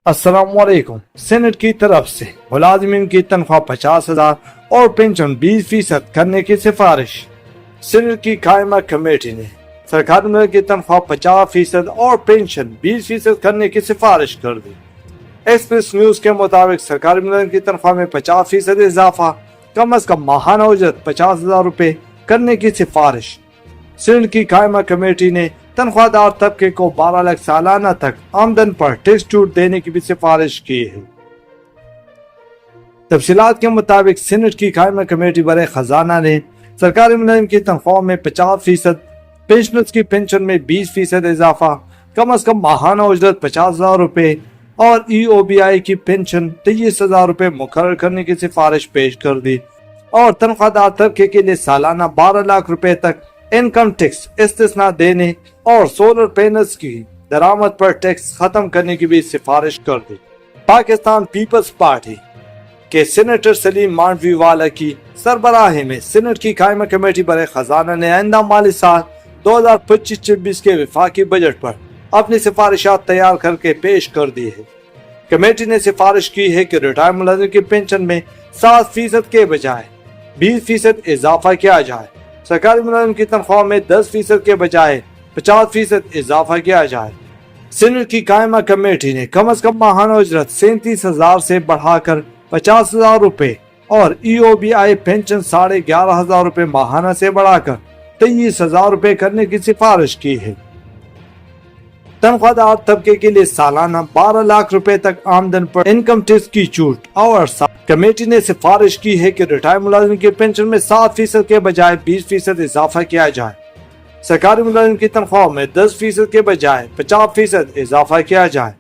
السلام علیکم۔ سینٹ کی طرف سے ملازمین کی تنخواہ 50,000 اور پینشن 20% کرنے کی سفارش۔ سینٹ کی قائمہ کمیٹی نے سرکاری ملازمین کی تنخواہ 50% اور پینشن 20% کرنے کی سفارش کر دی۔ ایکسپریس نیوز کے مطابق سرکاری ملازمین کی تنخواہ میں 50% اضافہ، کم از کم ماہانہ اجرت 50,000 روپے کرنے کی سفارش۔ سینٹ کی قائمہ کمیٹی نے تنخواہ دار طبقے کو 12 لاکھ سالانہ تک آمدن پر ٹیکس چھوٹ دینے کی بھی سفارش کی ہے۔ تفصیلات کے مطابق سینٹ کی قائمہ کمیٹی برائے خزانہ نے سرکاری ملازمین کی تنخواہ میں 50%، پینشنرز کی پینشن میں 20% اضافہ، کم از کم ماہانہ اجرت 50,000 روپے اور EOBI کی پینشن 23,000 روپے مقرر کرنے کی سفارش پیش کر دی، اور تنخواہ دار طبقے کے لیے سالانہ 12 لاکھ روپے تک انکم ٹیکس استثناء دینے اور سولر پینلز کی درآمد پر ٹیکس ختم کرنے کی بھی سفارش کر دی۔ پاکستان پیپلز پارٹی کے سینیٹر سلیم مانڈوی والا کی سربراہی میں سینٹ کی قائمہ کمیٹی برائے خزانہ نے آئندہ مالی سال 2025-26 کے وفاقی بجٹ پر اپنی سفارشات تیار کر کے پیش کر دی ہے۔ کمیٹی نے سفارش کی ہے کہ ریٹائر ملازمین کی پینشن میں 7% کے بجائے 20% اضافہ کیا جائے، سرکاری ملازمین کی تنخواہ میں 10% کے بجائے 50% اضافہ کیا جائے۔ سینٹ کی قائمہ کمیٹی نے کم از کم ماہانہ اجرت 37,000 سے بڑھا کر 50,000 روپے اور EOBI پینشن 11,500 روپے ماہانہ سے بڑھا کر 23,000 روپے کرنے کی سفارش کی ہے۔ تنخواہ دار طبقے کے لیے سالانہ 12 لاکھ روپے تک آمدن پر انکم ٹیکس کی چھوٹ، اور کمیٹی نے سفارش کی ہے کہ ریٹائر ملازمین کی پینشن میں 7% کے بجائے 20% اضافہ کیا جائے، سرکاری ملازمین کی تنخواہ میں 10% کے بجائے 50% اضافہ کیا جائے۔